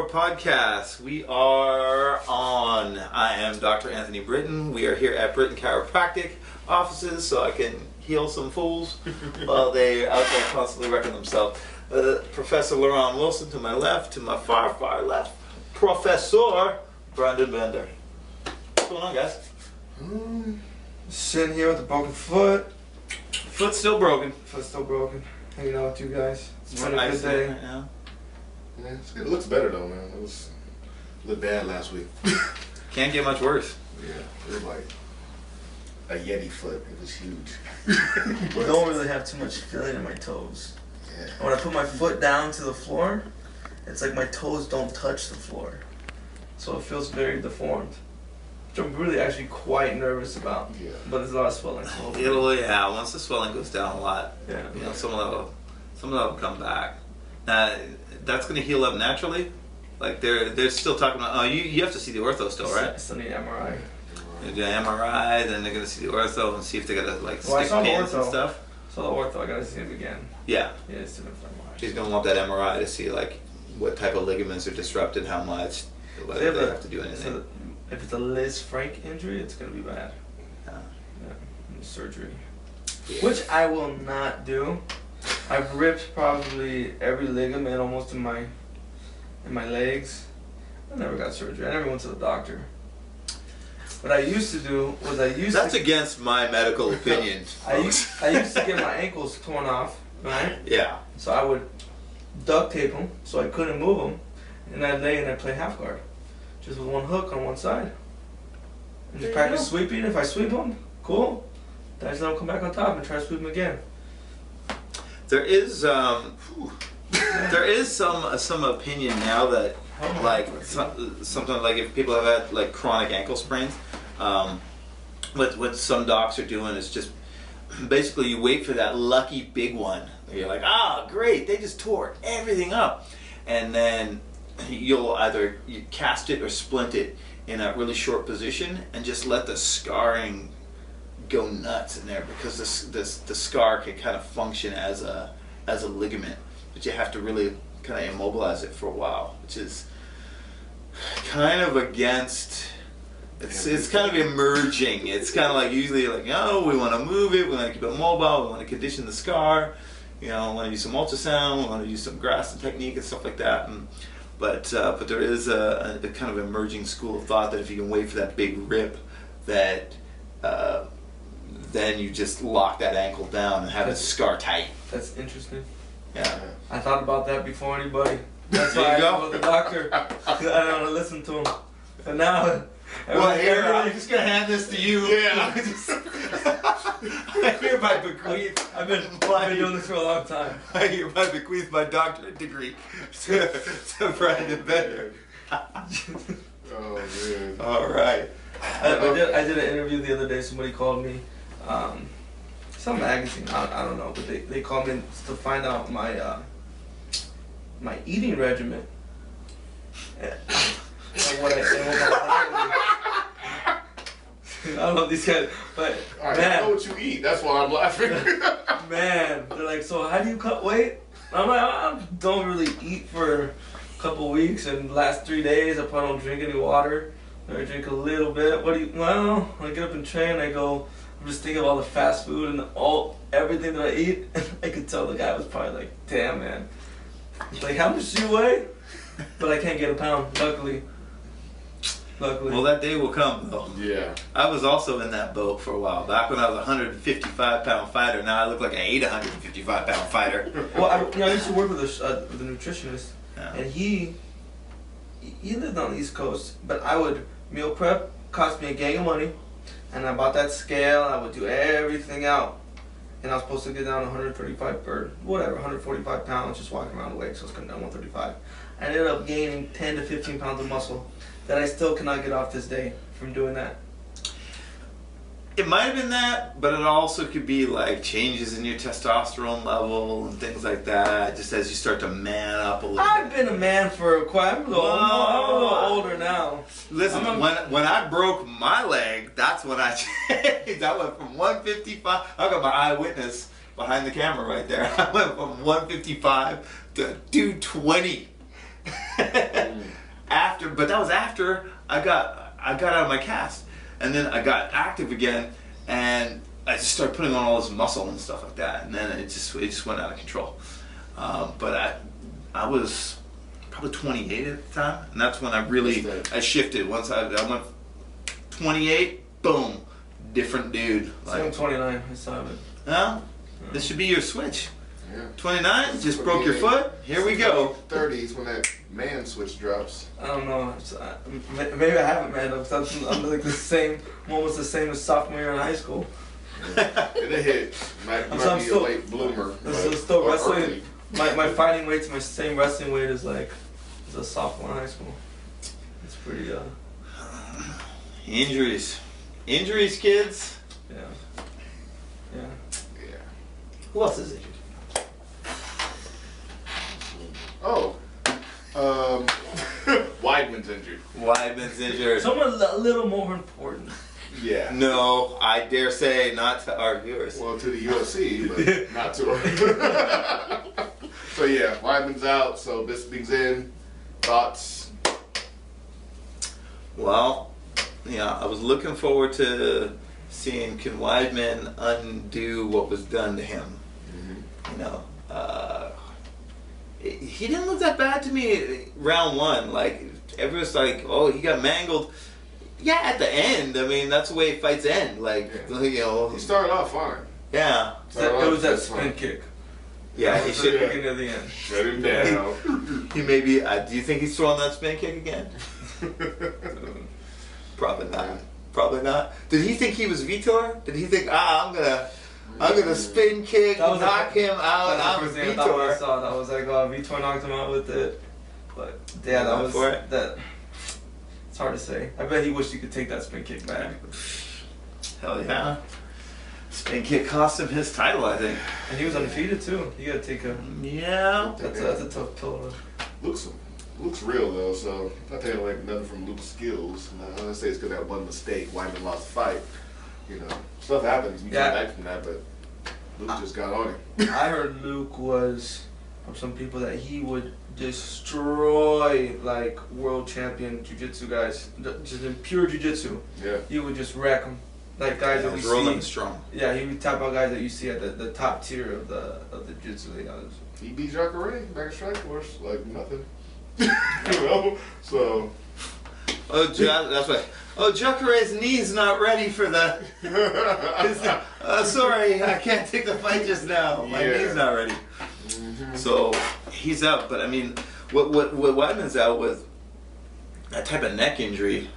our podcast. We are on. I am Dr. Anthony Britton. We are here at Britton Chiropractic offices so I can heal some fools while they out there constantly wrecking themselves. Professor Liron Wilson to my left, to my far left, Professor Brandon Bender. What's going on, guys? Sitting here with a broken foot. Foot's still broken. Foot's still broken. Hanging out with you guys. It's been a Nice good day. right now. Yeah, it's good. It looks better though, man. It looked bad last week. Can't get much worse. Yeah, it was like a Yeti foot. It was huge. I don't really have too much feeling in my toes. Yeah. When I put my foot down to the floor, it's like my toes don't touch the floor. So it feels very deformed. Which I'm really actually quite nervous about. Yeah. But there's a lot of swelling. Yeah, once the swelling goes down a lot, Yeah. you know, some of that will come back. That's going to heal up naturally. Like they're still talking about. Oh, you have to see the ortho still, right? Still need MRI. They do an MRI, then they're going to see the ortho and see if they got to like Well, I stick saw the pins and ortho. stuff. So the ortho, I gotta see him again. Yeah, Yeah, it's different for MRI. she's going to want that MRI to see like what type of ligaments are disrupted, how much, whether they have to do anything. So if it's a Liz Frank injury, it's gonna be bad. Yeah. Yeah, surgery. Yeah. Which I will not do. I've ripped probably every ligament almost in my legs. I never got surgery. I never went to the doctor. What I used to do was That's against my medical opinion. I used to get my ankles torn off, right? Yeah. So I would duct tape them so I couldn't move them, and I'd lay and I'd play half guard, just with one hook on one side. And just practice sweeping. If I sweep them, cool. Then I just let them come back on top and try to sweep them again. There is some opinion now that like sometimes like if people have had like chronic ankle sprains, what some docs are doing is just basically you wait for that lucky big one. You're like, great, they just tore everything up, and then you'll either cast it or splint it in a really short position and just let the scarring go nuts in there, because the scar can kind of function as a ligament, but you have to really kind of immobilize it for a while, which is kind of against. It's kind of emerging. It's kind of like usually like, we want to move it, we want to keep it mobile, we want to condition the scar, we want to use some ultrasound, we want to use some Graston technique and stuff like that. But there is a kind of emerging school of thought that if you can wait for that big rip, that then you just lock that ankle down and have it scar tight. That's interesting. Yeah. I thought about that before anybody. That's There why you I go. go to the doctor. 'Cause I don't want to listen to him. But now, Well, here, I'm just going to hand this to you. Yeah. I hereby bequeath. I've been doing this for a long time. I hereby bequeath my doctorate degree to Brandon Bender. Oh man. All right. I did an interview the other day. Somebody called me, some magazine. I don't know, but they called me to find out my my eating regimen. And what I don't know these guys, but All right, I know what you eat. That's why I'm laughing. man, they're like, so how do you cut weight? I'm like, I don't really eat for a couple weeks, and the last 3 days I probably don't drink any water. Or I drink a little bit. Well, when I get up and train, I go, I'm just thinking of all the fast food and everything that I eat. I could tell the guy was probably like, damn, man. He's like, how much do you weigh? But I can't get a pound, luckily. Well, that day will come, though. Yeah. I was also in that boat for a while. Back when I was a 155-pound fighter, now I look like an 855-pound fighter. Well, I used to work with a nutritionist, Yeah. and he lived on the East Coast, but I would meal prep, cost me a gang of money, and I bought that scale, I would do everything out, and I was supposed to get down 145 pounds, just walking around the lake, so I was coming down 135. I ended up gaining 10 to 15 pounds of muscle that I still cannot get off this day from doing that. It might have been that, but it also could be like changes in your testosterone level and things like that, just as you start to man up a little I've bit. been a man for quite I'm a little older now. Listen, when I broke my leg, that's when I changed. I went from 155. I got my eyewitness behind the camera right there. I went from 155 to 220. But that was after I got out of my cast, and then I got active again, and I just started putting on all this muscle and stuff like that, and then it just went out of control. But I was probably 28 at the time, and that's when I shifted. Once I went 28, boom, different dude. I'm 29. I saw it. Well, this should be your switch. Yeah. 29, just broke your foot. Here we go. 30s when that man switch drops. I don't know. Maybe I haven't manned up. I'm like the same, almost the same as sophomore year in high school. It hit. Might be a late bloomer. I'm still wrestling. My fighting weight's my same wrestling weight as a sophomore in high school. It's pretty. Injuries, kids. Yeah. Who else is injured? Oh. Weidman's injured. Weidman's injured. Someone a little more important. Yeah. No, I dare say not to our viewers. Well, to the UFC, but not to her. So yeah, Weidman's out, so Bisping's in. Thoughts? Well, yeah, I was looking forward to seeing can Weidman undo what was done to him. Mm-hmm. You know, he didn't look that bad to me round one. Like, everyone's like, oh, he got mangled. Yeah, at the end. I mean, that's the way fights end. Like, you know. He started off fine. Yeah. It was that spin kick. Yeah, he should have beginning of the end. Shut him down. He may be. Do you think he's throwing that spin kick again? Probably not. Probably not. Did he think he was Vitor? Did he think, I'm gonna spin kick, knock him out? I'm Vitor. I thought when I Vitor. saw that, I was like, oh, Vitor knocked him out with it. But yeah, that was that. It's hard to say. I bet he wished he could take that spin kick back. Hell yeah. Spin kick cost him his title, I think. And he was undefeated too. You gotta take a. Yeah. That's a tough pill. Luke's real though, so not taking away nothing from Luke's skills. I'm not say it's because that one mistake, Weidman lost the fight. You know, stuff happens. You come back from that, but Luke just got on him. I heard Luke was from some people that he would destroy like world champion jiu-jitsu guys, just in pure jiu-jitsu. Yeah. He would just wreck them. Like guys that we see. Rolling strong. Yeah, he would tap out guys that you see at the top tier of the jiu-jitsu league. He beat Jacare back in Strikeforce like nothing. You know, so. That's right. Oh, Jacare's knee's not ready for the. Sorry, I can't take the fight just now. My knee's not ready. Mm-hmm. So he's out. But I mean, what Weidman's out with, that type of neck injury.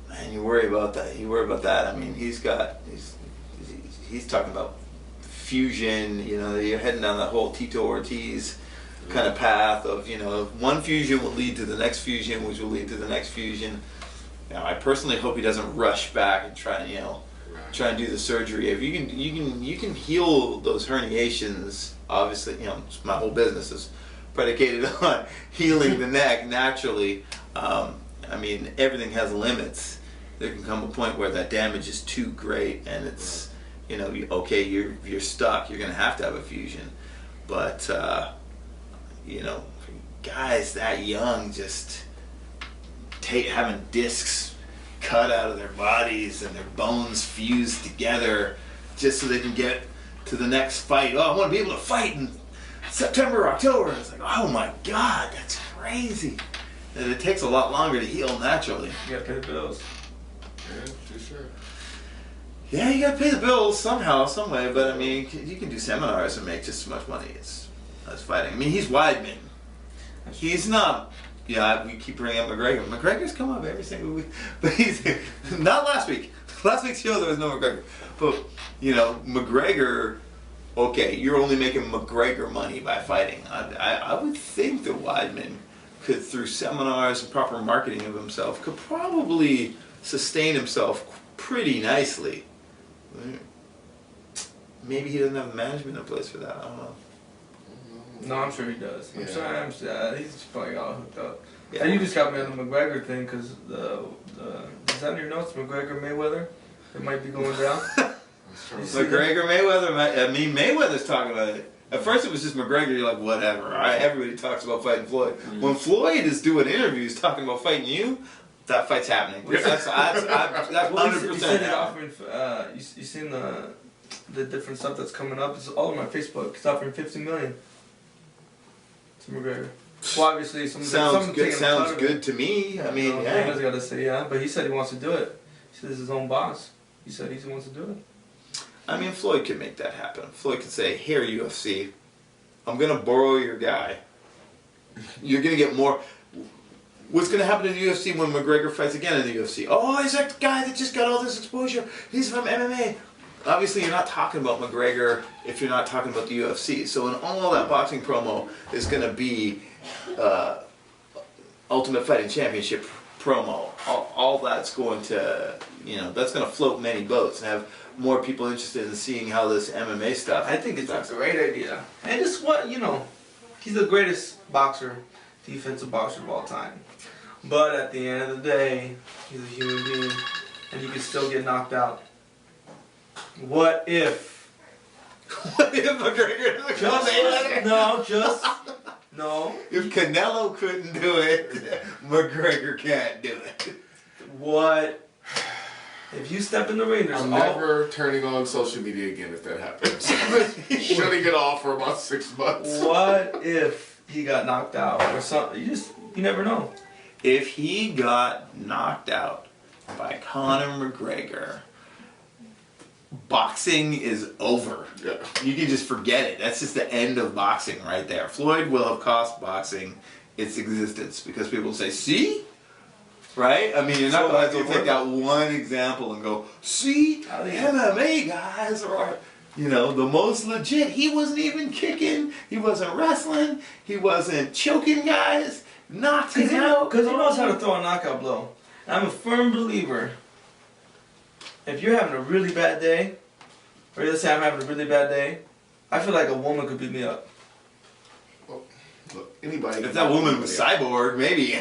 Man, you worry about that. I mean, he's talking about fusion. You know, you're heading down that whole Tito Ortiz kind of path of, you know, one fusion will lead to the next fusion, which will lead to the next fusion. Now, I personally hope he doesn't rush back and try and do the surgery. If you can heal those herniations. Obviously, you know, my whole business is predicated on healing the neck naturally. I mean, everything has limits. There can come a point where that damage is too great, and it's, you know, okay, you're stuck. You're gonna have to have a fusion, but you know, for guys that young, just having discs cut out of their bodies and their bones fused together just so they can get to the next fight. Oh, I want to be able to fight in September, October. It's like, oh my God, that's crazy. And it takes a lot longer to heal naturally. You gotta pay the bills. Yeah, for sure. Yeah, you gotta pay the bills somehow, some way. But I mean, you can do seminars and make just as much money as fighting. I mean, he's Weidman. He's not. Yeah, we keep bringing up McGregor. McGregor's come up every single week, but he's not last week. Last week's show there was no McGregor. But you know, McGregor. Okay, you're only making McGregor money by fighting. I would think that Weidman could, through seminars and proper marketing of himself, could probably sustain himself pretty nicely. Maybe he doesn't have management in place for that. I don't know. No, I'm sure he does. I'm sure he's probably all hooked up. Yeah. And you just got me on the McGregor thing because is that in your notes? McGregor Mayweather, it might be going down. McGregor Mayweather. I mean, Mayweather's talking about it. At first it was just McGregor, you're like, whatever, right? Everybody talks about fighting Floyd. When Floyd is doing interviews talking about fighting you, that fight's happening. That's 100% You said it happening. offering, you seen the different stuff that's coming up? It's all on my Facebook. It's offering $50 million to McGregor. Well, obviously, Sounds good to me. I mean, yeah. Dana's got to say, yeah, but he said he wants to do it. He said this is his own boss. He said he wants to do it. I mean, Floyd could make that happen. Floyd could say, here, UFC, I'm going to borrow your guy. You're going to get more. What's going to happen in the UFC when McGregor fights again in the UFC? Oh, he's that guy that just got all this exposure. He's from MMA. Obviously, you're not talking about McGregor if you're not talking about the UFC. So in all that boxing promo is going to be Ultimate Fighting Championship promo. All that's going to, that's going to float many boats and have more people interested in seeing how this MMA stuff. I think it's a great idea. And it's what, he's the greatest defensive boxer of all time. But at the end of the day, he's a human being and he can still get knocked out. What if? What if McGregor No. If Canelo couldn't do it, McGregor can't do it. What? If you step in the ring, I'm never turning on social media again if that happens. Shutting it off for about 6 months. What if he got knocked out or something? You never know. If he got knocked out by Conor McGregor, boxing is over. Yeah. You can just forget it. That's just the end of boxing right there. Floyd will have cost boxing its existence because people will say, see? Right? I mean, you're not going to take that one example and go, see? The MMA guys are, the most legit. He wasn't even kicking. He wasn't wrestling. He wasn't choking guys. Knocked him out. Because he knows how to throw a knockout blow. And I'm a firm believer. If you're having a really bad day, or let's say I'm having a really bad day, I feel like a woman could beat me up. Well, look, anybody. If that woman was cyborg, maybe.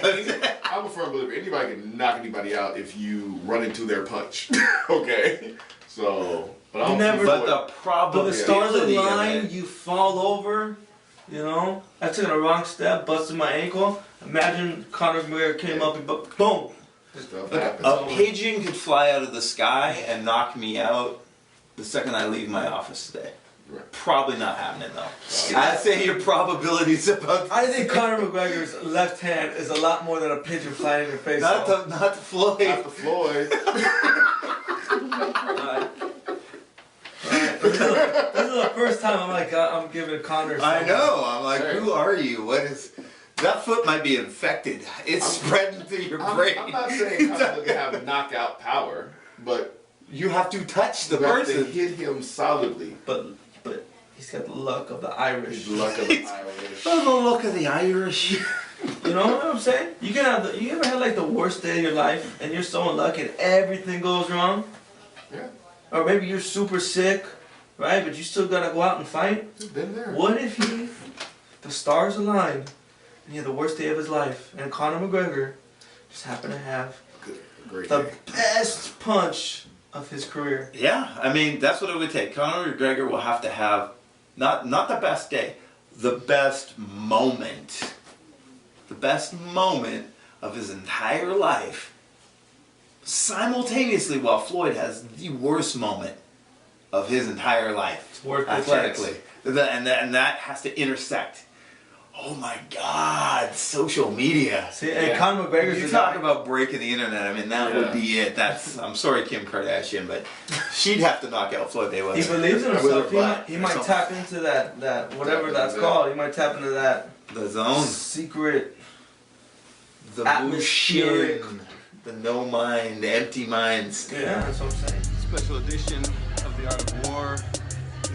I'm a firm believer. Anybody can knock anybody out if you run into their punch. Okay? So, but I don't But the problem the stars align, you fall over, I took a wrong step, busted my ankle. Imagine Conor McGregor came up and boom. A pigeon could fly out of the sky and knock me out the second I leave my office today. Right. Probably not happening though. I'd say your probability's about. I think Conor McGregor's left hand is a lot more than a pigeon flying in your face. Not the Floyd. Not the Floyd. This is the first time I'm giving Conor. I know. I'm like, who are you? What is? That foot might be infected. It's spreading through your brain. I'm not saying Conor doesn't have knockout power, but you have to touch the you have person. to hit him solidly. But he's got the luck of the Irish. The luck of the Irish. Oh, the look of the Irish. You know what I'm saying? You ever had like the worst day of your life and you're so unlucky and everything goes wrong? Yeah. Or maybe you're super sick, right? But you still gotta go out and fight. Been there. What if the stars aligned and he had the worst day of his life and Conor McGregor just happened to have the best punch of his career? Yeah, I mean, that's what it would take. Conor McGregor will have to have not the best day, the best moment. The best moment of his entire life simultaneously while Floyd has the worst moment of his entire life athletically. And that has to intersect. Oh my God, social media. See, and Conor McGregor's you talk about breaking the internet. I mean, that would be it. I'm sorry, Kim Kardashian, but she'd have to knock out Floyd Mayweather. He believes in himself. He might tap into that whatever that's called. He might tap into that the zone, secret, the atmospheric, the no mind, the empty minds. Yeah, that's what I'm saying. Special edition of The Art of War.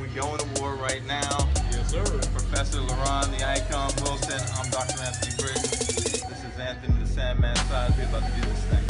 We're going to war right now. Yes, sir. Professor Liron, the Icon Wilson. I'm Dr. Anthony Britton. This is Anthony the Sandman Size. We're about to do this thing.